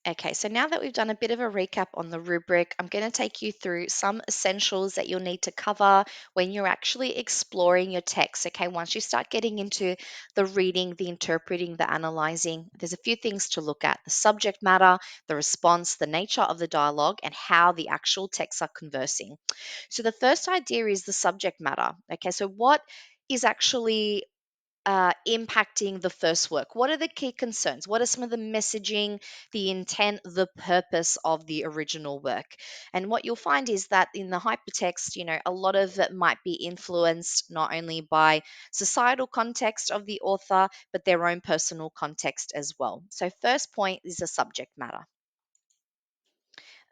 Okay, so now that we've done a bit of a recap on the rubric, I'm going to take you through some essentials that you'll need to cover when you're actually exploring your text. Okay, once you start getting into the reading, the interpreting, the analyzing, there's a few things to look at: the subject matter, the response, the nature of the dialogue, and how the actual texts are conversing. So, the first idea is the subject matter. Okay, so what is actually impacting the first work? What are the key concerns? What are some of the messaging, the intent, the purpose of the original work? And what you'll find is that in the hypertext, a lot of it might be influenced not only by societal context of the author, but their own personal context as well. So, first point is the subject matter.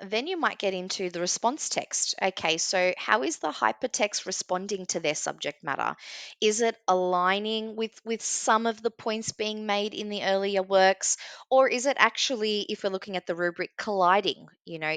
Then you might get into the response text. Okay, so how is the hypertext responding to their subject matter? Is it aligning with some of the points being made in the earlier works, or is it actually, if we're looking at the rubric, colliding?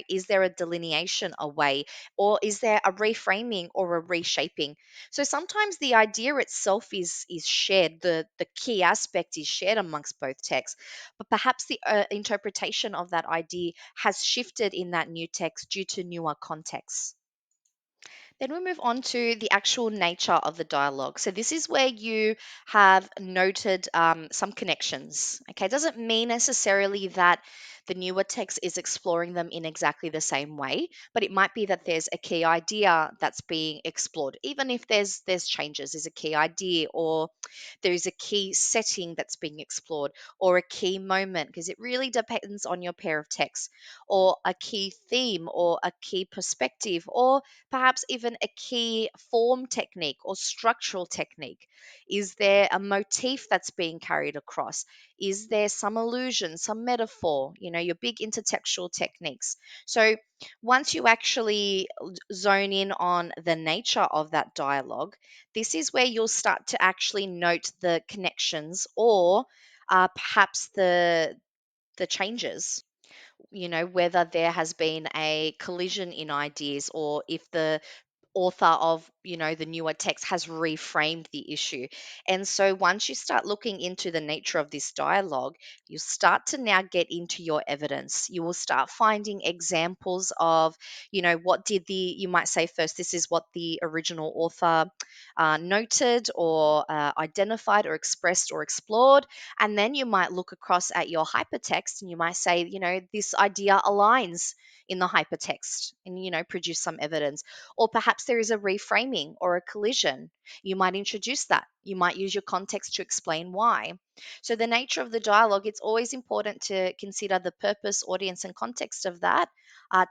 Is there a delineation away, or is there a reframing or a reshaping? So sometimes the idea itself is shared. The key aspect is shared amongst both texts, but perhaps the interpretation of that idea has shifted in that new text due to newer contexts. Then we move on to the actual nature of the dialogue. So this is where you have noted some connections. Okay, it doesn't mean necessarily that the newer text is exploring them in exactly the same way, but it might be that there's a key idea that's being explored, even if there's changes. There's a key idea, or there's a key setting that's being explored, or a key moment, because it really depends on your pair of texts, or a key theme, or a key perspective, or perhaps even a key form technique or structural technique. Is there a motif that's being carried across? Is there some allusion, some metaphor? You're big into textual techniques. So once you actually zone in on the nature of that dialogue, this is where you'll start to actually note the connections, or perhaps the changes, whether there has been a collision in ideas, or if the author of the newer text has reframed the issue. And so once you start looking into the nature of this dialogue, you start to now get into your evidence. You will start finding examples of, what did the you might say first, this is what the original author noted, or identified, or expressed, or explored. And then you might look across at your hypertext and you might say, this idea aligns in the hypertext, and produce some evidence. Or perhaps there is a reframing or a collision. You might introduce that. You might use your context to explain why. So, the nature of the dialogue, it's always important to consider the purpose, audience, and context of that,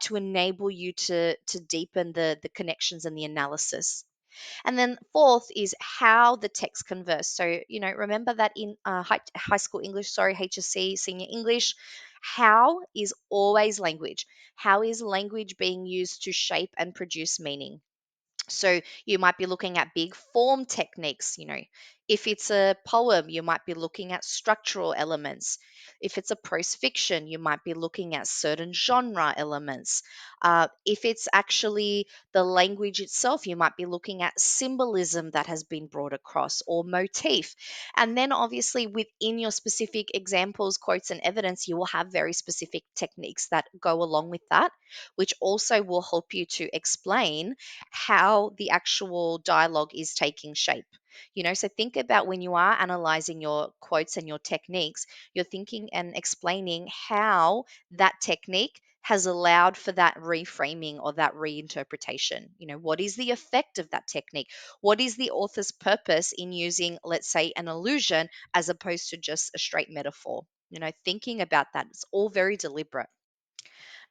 to enable you to deepen the connections and the analysis. And then fourth is how the text converse. So, remember that in high school English, sorry, HSC, senior English, how is always language. How is language being used to shape and produce meaning? So you might be looking at big form techniques. If it's a poem, you might be looking at structural elements. If it's a prose fiction, you might be looking at certain genre elements. If it's actually the language itself, you might be looking at symbolism that has been brought across, or motif. And then obviously within your specific examples, quotes, and evidence, you will have very specific techniques that go along with that, which also will help you to explain how the actual dialogue is taking shape. So think about when you are analyzing your quotes and your techniques, you're thinking and explaining how that technique has allowed for that reframing or that reinterpretation. What is the effect of that technique? What is the author's purpose in using, let's say, an allusion as opposed to just a straight metaphor? Thinking about that, it's all very deliberate.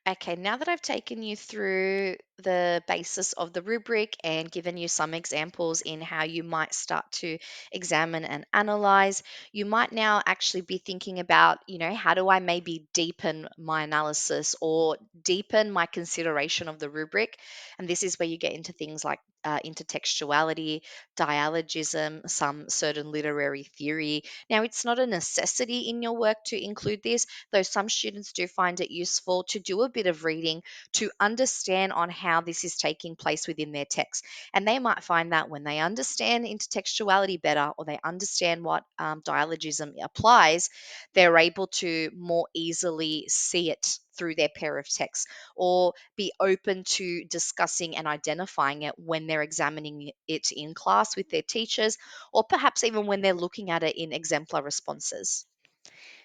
Okay, now that I've taken you through the basis of the rubric and given you some examples in how you might start to examine and analyze, you might now actually be thinking about, how do I maybe deepen my analysis or deepen my consideration of the rubric? And this is where you get into things like intertextuality, dialogism, some certain literary theory. Now, it's not a necessity in your work to include this, though some students do find it useful to do a bit of reading to understand on how this is taking place within their text. And they might find that when they understand intertextuality better, or they understand what dialogism applies, they're able to more easily see it through their pair of texts, or be open to discussing and identifying it when they're examining it in class with their teachers, or perhaps even when they're looking at it in exemplar responses.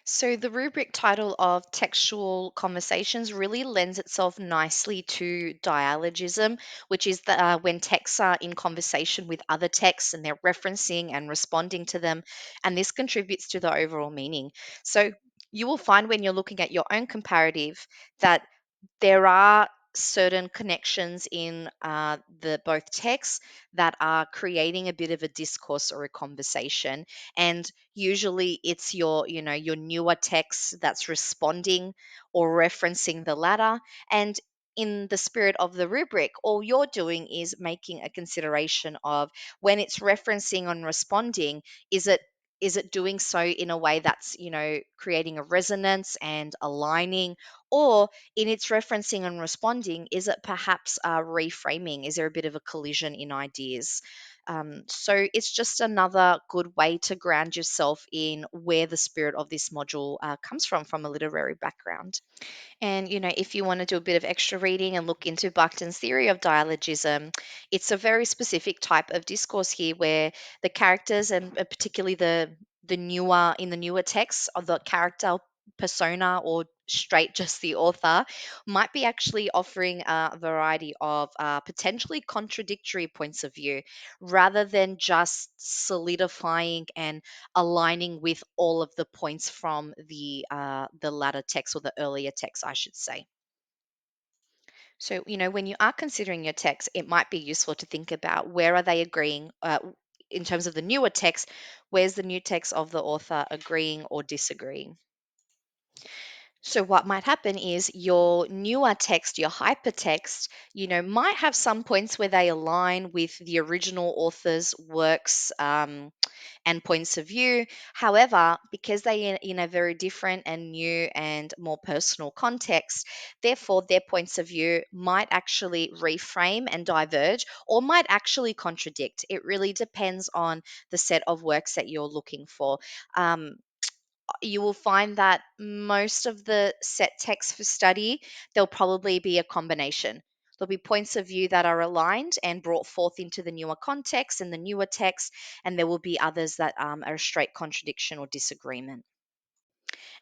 So, the rubric title of Textual Conversations really lends itself nicely to dialogism, which is when texts are in conversation with other texts and they're referencing and responding to them. And this contributes to the overall meaning. So, you will find when you're looking at your own comparative that there are certain connections in the both texts that are creating a bit of a discourse or a conversation, and usually it's your newer text that's responding or referencing the latter. And in the spirit of the rubric, all you're doing is making a consideration of when it's referencing and responding, is it doing so in a way that's creating a resonance and aligning, or in its referencing and responding, is it perhaps reframing? Is there a bit of a collision in ideas? So it's just another good way to ground yourself in where the spirit of this module comes from a literary background. And, if you want to do a bit of extra reading and look into Buckton's theory of dialogism, it's a very specific type of discourse here where the characters, and particularly the newer texts of the character persona, or straight just the author, might be actually offering a variety of potentially contradictory points of view, rather than just solidifying and aligning with all of the points from the latter text, or the earlier text, I should say. So, when you are considering your text, it might be useful to think about where are they agreeing. In terms of the newer text, where's the new text of the author agreeing or disagreeing? So what might happen is your newer text, your hypertext, might have some points where they align with the original author's works, and points of view. However, because they are in a very different and new and more personal context, therefore their points of view might actually reframe and diverge, or might actually contradict. It really depends on the set of works that you're looking for. Um, you will find that most of the set texts for study, there'll probably be a combination. There'll be points of view that are aligned and brought forth into the newer context and the newer text, and there will be others that are a straight contradiction or disagreement.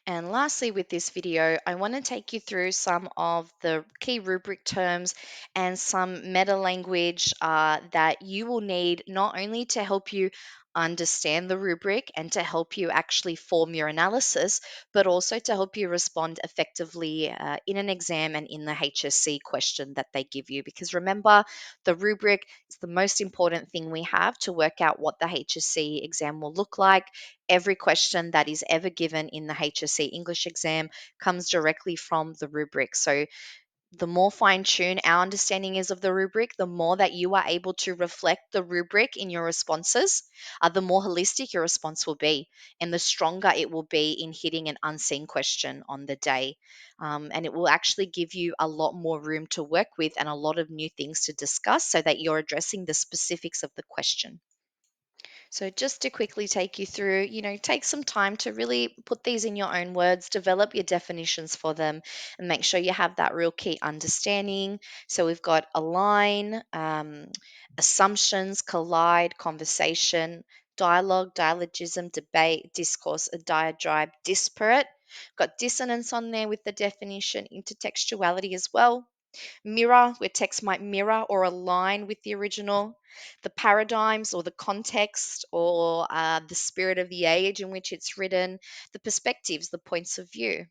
And lastly, with this video, I want to take you through some of the key rubric terms and some meta language that you will need, not only to help you understand the rubric and to help you actually form your analysis, but also to help you respond effectively in an exam and in the HSC question that they give you. Because remember, the rubric is the most important thing we have to work out what the HSC exam will look like. Every question that is ever given in the HSC English exam comes directly from the rubric. So the more fine tuned our understanding is of the rubric, the more that you are able to reflect the rubric in your responses, the more holistic your response will be, and the stronger it will be in hitting an unseen question on the day. And it will actually give you a lot more room to work with and a lot of new things to discuss, so that you're addressing the specifics of the question. So, just to quickly take you through, take some time to really put these in your own words, develop your definitions for them, and make sure you have that real key understanding. So, we've got align, assumptions, collide, conversation, dialogue, dialogism, debate, discourse, a diatribe, disparate. Got dissonance on there with the definition, intertextuality as well. Mirror, where text might mirror or align with the original, the paradigms or the context, or the spirit of the age in which it's written, the perspectives, the points of view.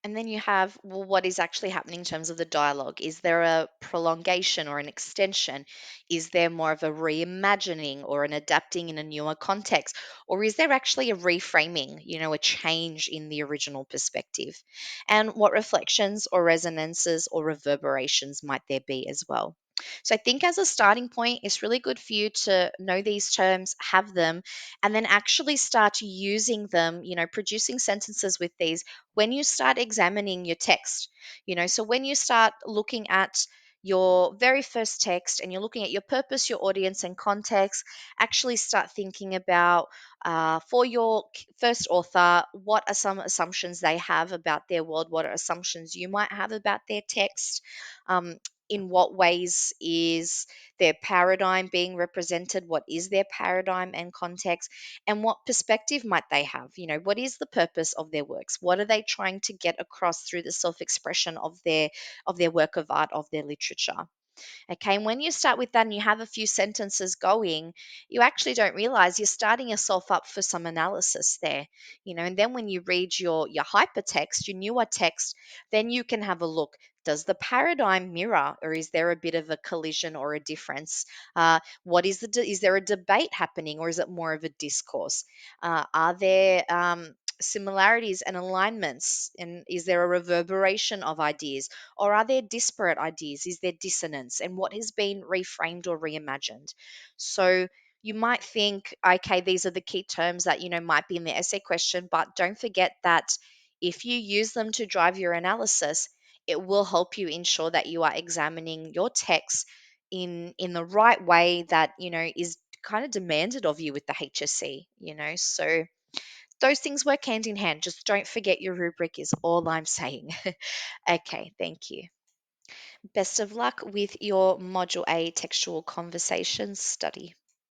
And then you have, well, what is actually happening in terms of the dialogue? Is there a prolongation or an extension? Is there more of a reimagining or an adapting in a newer context? Or is there actually a reframing, a change in the original perspective? And what reflections or resonances or reverberations might there be as well? So I think as a starting point, it's really good for you to know these terms, have them, and then actually start using them, producing sentences with these when you start examining your text. So when you start looking at your very first text and you're looking at your purpose, your audience, and context, actually start thinking about for your first author, what are some assumptions they have about their world? What are assumptions you might have about their text? Um, in what ways is their paradigm being represented? What is their paradigm and context? And what perspective might they have? What is the purpose of their works? What are they trying to get across through the self-expression of their work of art, of their literature? Okay, and when you start with that and you have a few sentences going, you actually don't realize you're starting yourself up for some analysis there. And then when you read your hypertext, your newer text, then you can have a look. Does the paradigm mirror, or is there a bit of a collision or a difference? What is is there a debate happening, or is it more of a discourse? Are there similarities and alignments, and is there a reverberation of ideas? Or are there disparate ideas? Is there dissonance? And what has been reframed or reimagined? So you might think, okay, these are the key terms that, might be in the essay question, but don't forget that if you use them to drive your analysis, it will help you ensure that you are examining your text in the right way that, is kind of demanded of you with the HSC. So those things work hand in hand. Just don't forget your rubric is all I'm saying. Okay, thank you. Best of luck with your Module A textual conversations study.